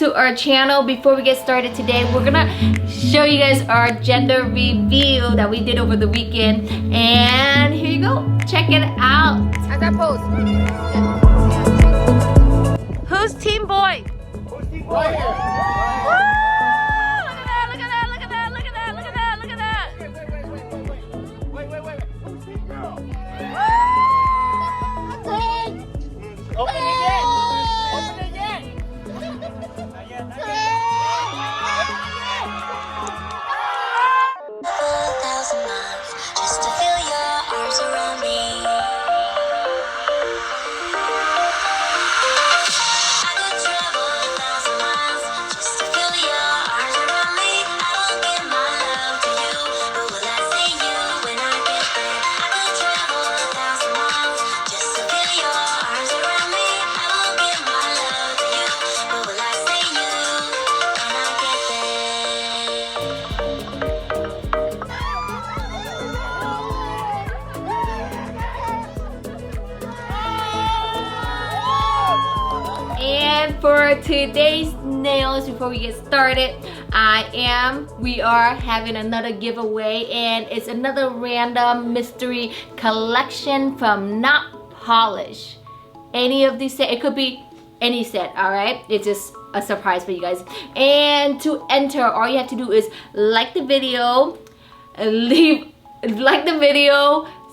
to our channel. Before we get started today, we're gonna show you guys our gender reveal that we did over the weekend. And here you go, check it out. How's that pose? Who's team boy? Who's team boy? Open it again! Open it again! Not yet, not yet. 1,000 miles just to feel your arms around me. I could travel 1,000 miles just to feel your arms around me. I will give my love to you, but will I see you when I get there? I could travel 1,000 miles just to feel your arms around me. I will give my love to you, but will I see you when I get And for today's nails, before we get started, we are having another giveaway, and it's another random mystery collection from Notpolish. Any of these set, it could be any set, all right? It's just a surprise for you guys. And to enter, all you have to do is like the video,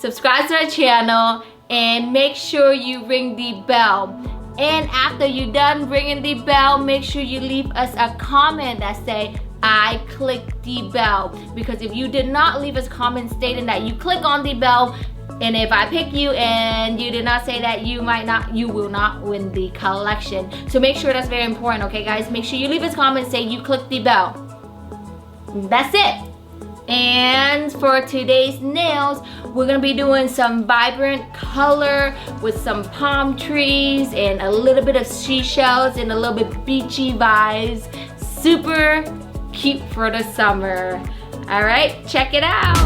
subscribe to our channel, and make sure you ring the bell. And after you're done ringing the bell, make sure you leave us a comment that say, I clicked the bell. Because if you did not leave us a comment stating that you click on the bell, and if I pick you and you did not say that, you will not win the collection. So make sure that's very important, okay guys? Make sure you leave us a comment, say you clicked the bell. That's it. And for today's nails, we're gonna be doing some vibrant color with some palm trees and a little bit of seashells and a little bit beachy vibes. Super cute for the summer. All right, check it out.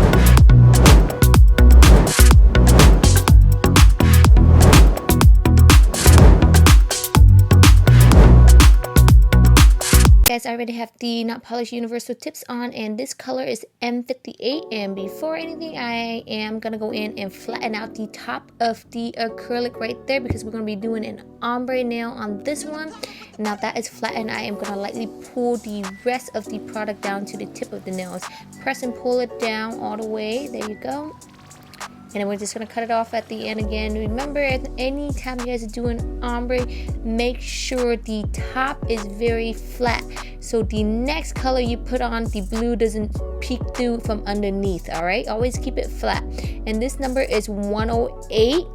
Guys, I already have the Notpolish Universal Tips on, and this color is M58. And before anything, I am gonna go in and flatten out the top of the acrylic right there, because we're gonna be doing an ombre nail on this one. Now that is flattened, I am gonna lightly pull the rest of the product down to the tip of the nails. Press and pull it down all the way. There you go. And then we're just gonna cut it off at the end again. Remember, anytime you guys are doing ombre, make sure the top is very flat, so the next color you put on, the blue doesn't peek through from underneath. All right, always keep it flat. And this number is 108.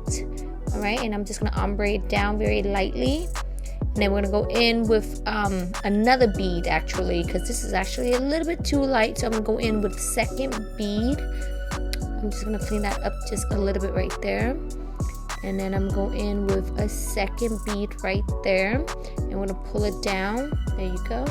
All right, and I'm just gonna ombre it down very lightly. And then we're gonna go in with another bead, actually, because this is actually a little bit too light. So I'm gonna go in with the second bead. I'm just gonna clean that up just a little bit right there. And then I'm going in with a second bead right there. And I'm gonna pull it down. There you go.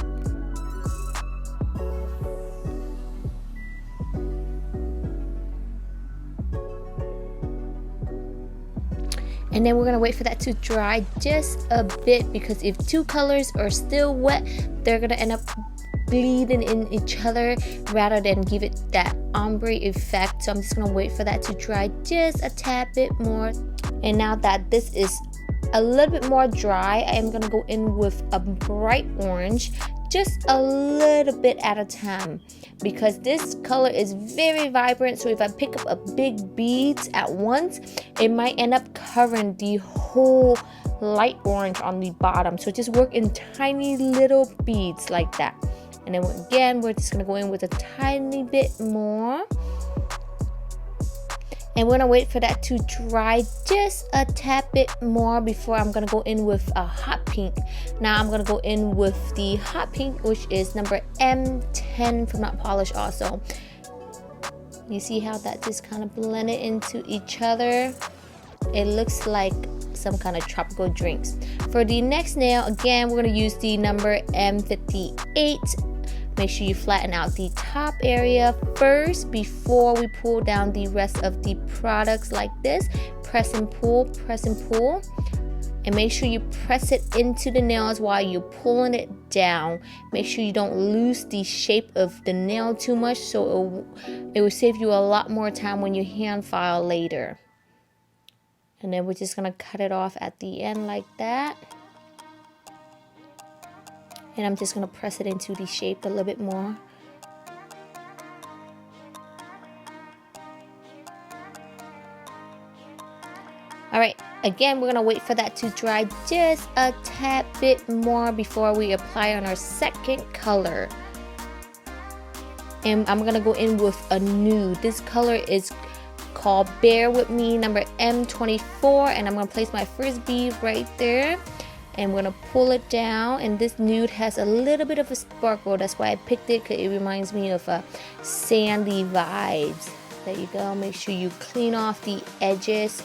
And then we're gonna wait for that to dry just a bit, because if two colors are still wet, they're gonna end up bleeding in each other rather than give it that ombre effect. So I'm just gonna wait for that to dry just a tad bit more. And now that this is a little bit more dry, I am gonna go in with a bright orange, just a little bit at a time, because this color is very vibrant. So if I pick up a big beads at once, it might end up covering the whole light orange on the bottom. So just work in tiny little beads like that. And then again, we're just gonna go in with a tiny bit more. And we're gonna wait for that to dry just a tad bit more before I'm gonna go in with a hot pink. Now I'm gonna go in with the hot pink, which is number M10 from Notpolish also. You see how that just kind of blended into each other? It looks like some kind of tropical drinks. For the next nail, again, we're gonna use the number M58. Make sure you flatten out the top area first before we pull down the rest of the products like this. Press and pull, press and pull. and make sure you press it into the nails while you're pulling it down. Make sure you don't lose the shape of the nail too much, so it will save you a lot more time when you hand file later. And then we're just gonna cut it off at the end like that. And I'm just gonna press it into the shape a little bit more. All right, again, we're gonna wait for that to dry just a tad bit more before we apply on our second color. And I'm gonna go in with a nude. This color is called Bear With Me, number M24, and I'm gonna place my first bead right there. And we're gonna pull it down, and this nude has a little bit of a sparkle. That's why I picked it, because it reminds me of sandy vibes. There you go. Make sure you clean off the edges.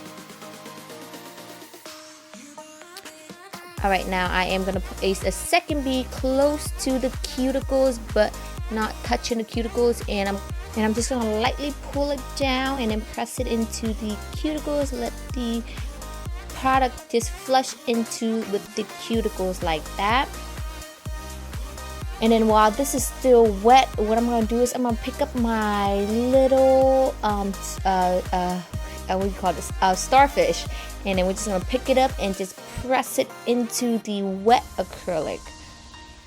All right, now I am gonna place a second bead close to the cuticles, but not touching the cuticles, and I'm just gonna lightly pull it down and then press it into the cuticles. Let the product just flush into with the cuticles like that. And then while this is still wet, what I'm gonna do is I'm gonna pick up my little what do you call this, starfish, and then we're just gonna pick it up and just press it into the wet acrylic.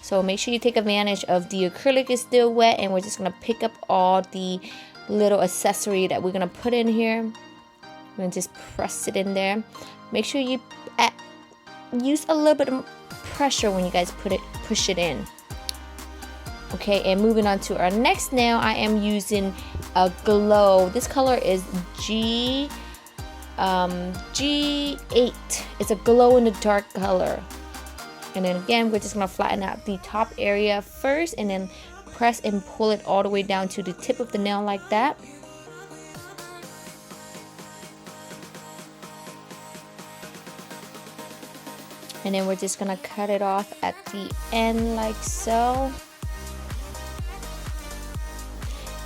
So make sure you take advantage of the acrylic is still wet, and we're just gonna pick up all the little accessory that we're gonna put in here. We're gonna just press it in there. Make sure you use a little bit of pressure when you guys push it in. Okay, and moving on to our next nail, I am using a glow. This color is G8. It's a glow in the dark color. And then again, we're just gonna flatten out the top area first, and then press and pull it all the way down to the tip of the nail like that. And then we're just gonna cut it off at the end like so.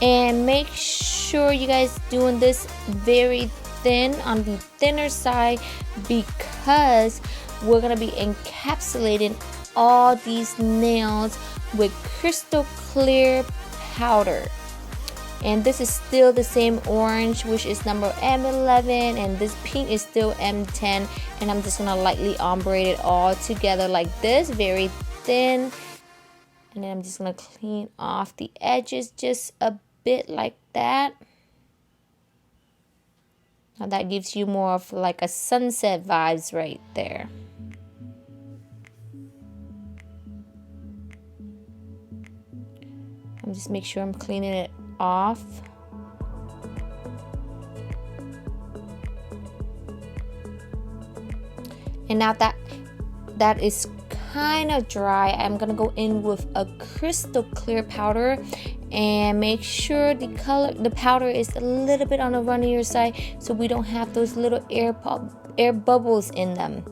And make sure you guys doing this very thin, on the thinner side, because we're gonna be encapsulating all these nails with crystal clear powder. And this is still the same orange, which is number M11, and this pink is still M10. And I'm just gonna lightly ombre it all together like this, very thin. And then I'm just gonna clean off the edges just a bit like that. Now that gives you more of like a sunset vibes right there. I'm just make sure I'm cleaning it off. And now that is kind of dry, I'm gonna go in with a crystal clear powder, and make sure the powder is a little bit on the runnier side, so we don't have those little air bubbles in them.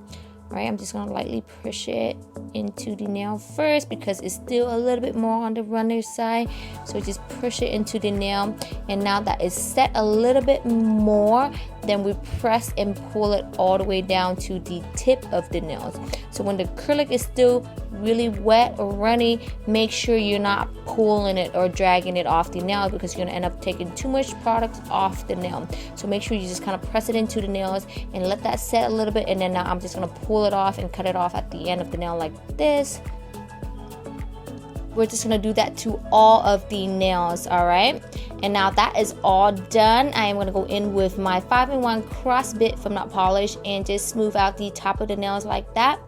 All right, I'm just gonna lightly push it into the nail first, because it's still a little bit more on the runner side. So just push it into the nail, and now that is set a little bit more, then we press and pull it all the way down to the tip of the nails. So when the acrylic is still really wet or runny, make sure you're not pulling it or dragging it off the nail, because you're gonna end up taking too much product off the nail. So make sure you just kind of press it into the nails and let that set a little bit, and then now I'm just gonna pull it off and cut it off at the end of the nail like this. We're just gonna do that to all of the nails, all right? And now that is all done, I am gonna go in with my 5-in-1 cross bit from Notpolish and just smooth out the top of the nails like that.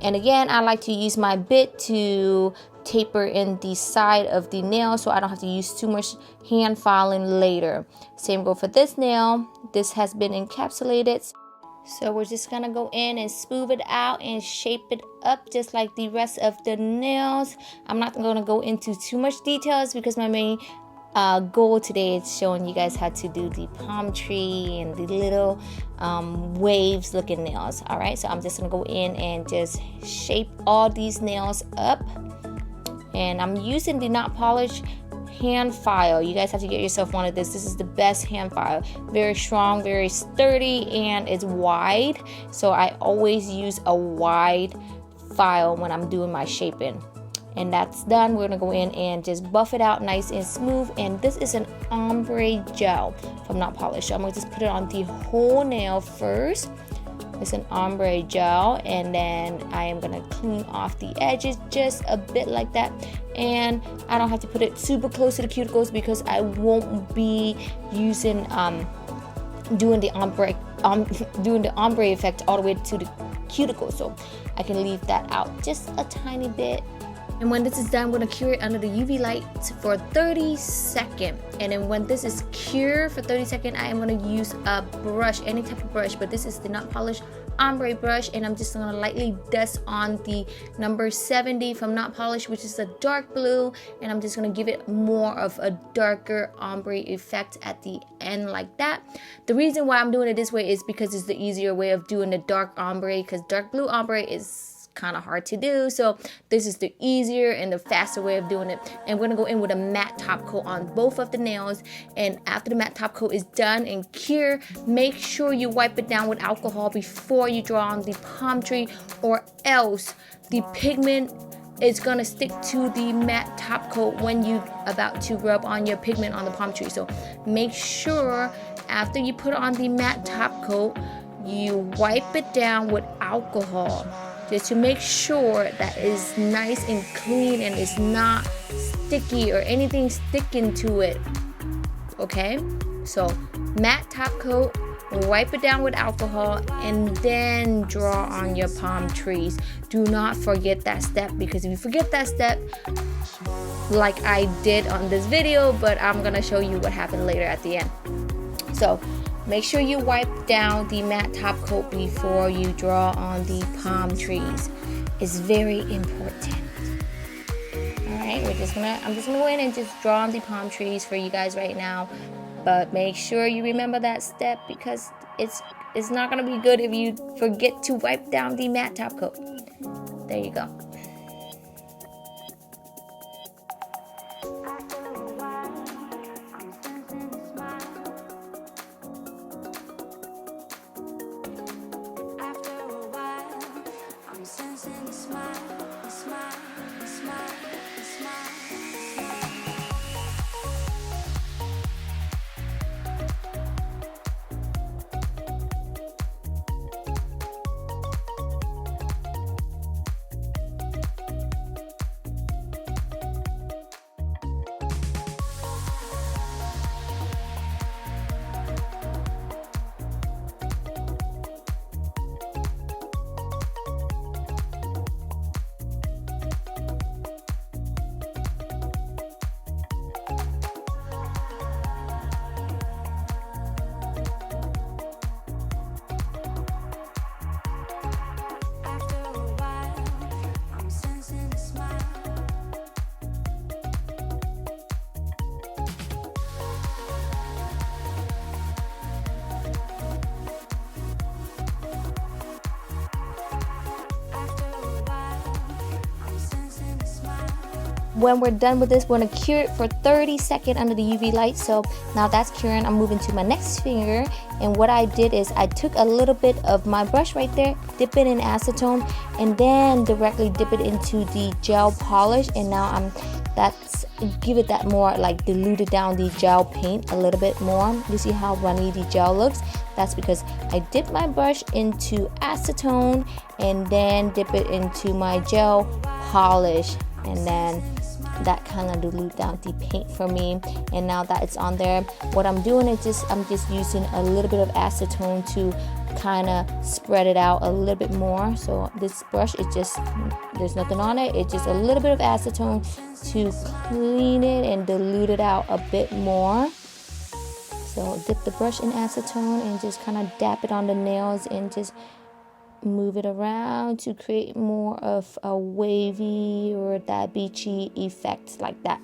And again, I like to use my bit to taper in the side of the nail, so I don't have to use too much hand filing later. Same go for this nail. This has been encapsulated. So we're just gonna go in and smooth it out and shape it up just like the rest of the nails. I'm not gonna go into too much details, because my main goal today is showing you guys how to do the palm tree and the little waves looking nails. All right, so I'm just gonna go in and just shape all these nails up. And I'm using the Notpolish hand file. You guys have to get yourself one of this. This is the best hand file. Very strong, very sturdy, and it's wide. So I always use a wide file when I'm doing my shaping. And that's done. We're gonna go in and just buff it out nice and smooth. And this is an ombre gel from Notpolish. So I'm gonna just put it on the whole nail first. It's an ombre gel, and then I am gonna clean off the edges just a bit like that. And I don't have to put it super close to the cuticles because I won't be using doing the ombre effect all the way to the cuticle, so I can leave that out just a tiny bit. And when this is done, we're gonna cure it under the UV light for 30 seconds. And then when this is cured for 30 seconds, I am gonna use a brush, any type of brush, but this is the Notpolish ombre brush, and I'm just gonna lightly dust on the number 70 from Notpolish, which is a dark blue, and I'm just gonna give it more of a darker ombre effect at the end like that. The reason why I'm doing it this way is because it's the easier way of doing the dark ombre, because dark blue ombre is kind of hard to do, so this is the easier and the faster way of doing it. And we're gonna go in with a matte top coat on both of the nails, and after the matte top coat is done and cure, make sure you wipe it down with alcohol before you draw on the palm tree, or else the pigment is gonna stick to the matte top coat when you about to rub on your pigment on the palm tree. So make sure after you put on the matte top coat, you wipe it down with alcohol, just to make sure that it's nice and clean and it's not sticky or anything sticking to it. Okay, so matte top coat, wipe it down with alcohol, and then draw on your palm trees. Do not forget that step, because if you forget that step, like I did on this video, but I'm gonna show you what happened later at the end. So make sure you wipe down the matte top coat before you draw on the palm trees. It's very important. Alright, I'm just gonna go in and just draw on the palm trees for you guys right now. But make sure you remember that step, because it's not gonna be good if you forget to wipe down the matte top coat. There you go. When we're done with this, we're gonna cure it for 30 seconds under the UV light. So now that's curing, I'm moving to my next finger. And what I did is I took a little bit of my brush right there, dip it in acetone, and then directly dip it into the gel polish. And now give it that more like diluted down the gel paint a little bit more. You see how runny the gel looks? That's because I dipped my brush into acetone and then dip it into my gel polish, and then that kind of dilute down the paint for me. And now that it's on there, what I'm doing is I'm just using a little bit of acetone to kind of spread it out a little bit more. So this brush is just, there's nothing on it, it's just a little bit of acetone to clean it and dilute it out a bit more. So dip the brush in acetone and just kind of dap it on the nails and just move it around to create more of a wavy or that beachy effect like that.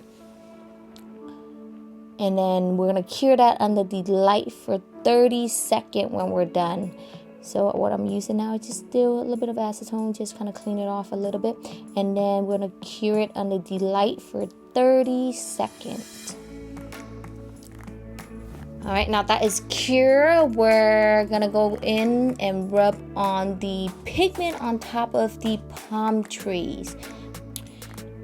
And then we're gonna cure that under the light for 30 seconds when we're done. So what I'm using now is just still a little bit of acetone, just kind of clean it off a little bit. And then we're going to cure it under the light for 30 seconds. Alright, now that is cure, we're gonna go in and rub on the pigment on top of the palm trees.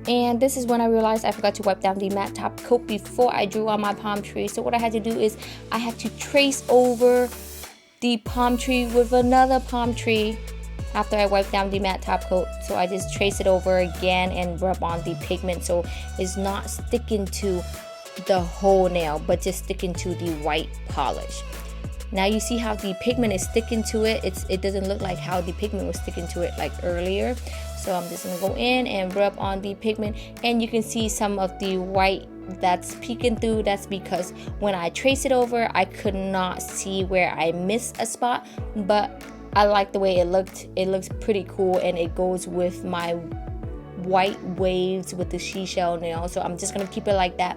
And this is when I realized I forgot to wipe down the matte top coat before I drew on my palm tree. So what I had to do is I had to trace over the palm tree with another palm tree after I wiped down the matte top coat. So I just trace it over again and rub on the pigment so it's not sticking to the whole nail, but just sticking to the white polish. Now you see how the pigment is sticking to it. It doesn't look like how the pigment was sticking to it like earlier. So I'm just gonna go in and rub on the pigment, and you can see some of the white that's peeking through. That's because when I trace it over, I could not see where I missed a spot, but I like the way it looked. It looks pretty cool, and it goes with my white waves with the seashell nail. So I'm just gonna keep it like that.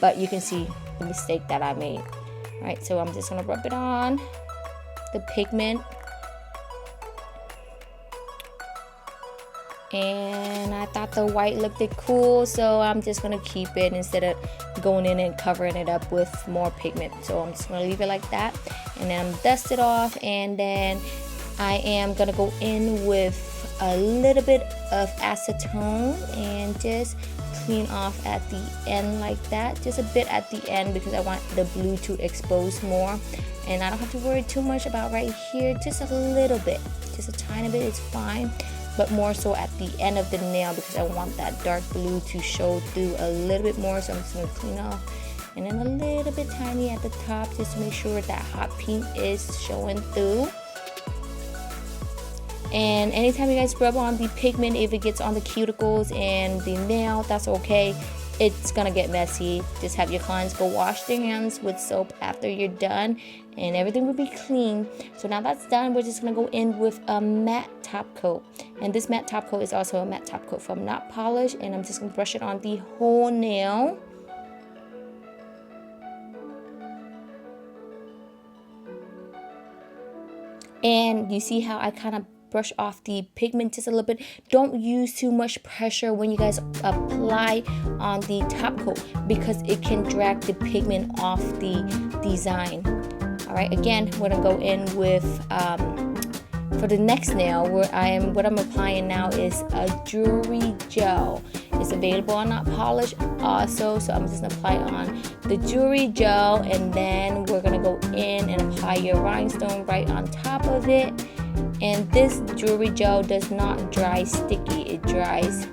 But you can see the mistake that I made. Alright, so I'm just gonna rub it on the pigment. And I thought the white looked cool, so I'm just gonna keep it instead of going in and covering it up with more pigment. So I'm just gonna leave it like that, and then I'm dust it off, and then I am gonna go in with a little bit of acetone and just clean off at the end like that, just a bit at the end because I want the blue to expose more, and I don't have to worry too much about right here. Just a little bit, just a tiny bit is fine, but more so at the end of the nail because I want that dark blue to show through a little bit more. So I'm just going to clean off, and then a little bit tiny at the top just to make sure that hot pink is showing through. And anytime you guys rub on the pigment, if it gets on the cuticles and the nail, that's okay. It's gonna get messy. Just have your clients go wash their hands with soap after you're done, and everything will be clean. So now that's done, we're just gonna go in with a matte top coat. And this matte top coat is also a matte top coat from Notpolish, and I'm just gonna brush it on the whole nail. And you see how I kind of brush off the pigment just a little bit. Don't use too much pressure when you guys apply on the top coat because it can drag the pigment off the design. All right, again, we're gonna go in with for the next nail. What I'm applying now is a jewelry gel. It's available on Notpolish also, so I'm just gonna apply on the jewelry gel, and then we're gonna go in and apply your rhinestone right on top of it. And this jewelry gel does not dry sticky. It dries,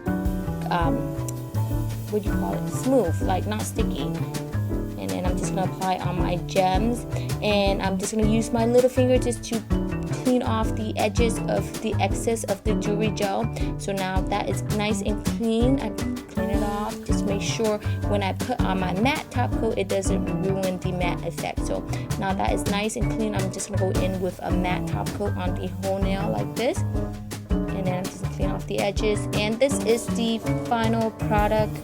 what do you call it? Smooth, like not sticky. And then I'm just gonna apply on my gems, and I'm just gonna use my little finger just to clean off the edges of the excess of the jewelry gel. So now that is nice and clean. I clean it off. Just make sure when I put on my matte top coat, it doesn't ruin the matte effect. So now that is nice and clean, I'm just gonna go in with a matte top coat on the whole nail like this. And then I'm just gonna clean off the edges. And this is the final product.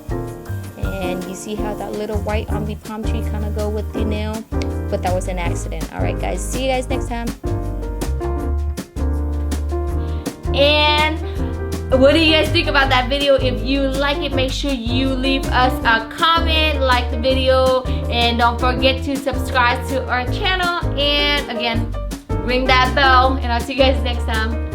And you see how that little white on the palm tree kind of go with the nail, but that was an accident. All right, guys, see you guys next time. And what do you guys think about that video? If you like it, make sure you leave us a comment, like the video, and don't forget to subscribe to our channel. And again, ring that bell, and I'll see you guys next time.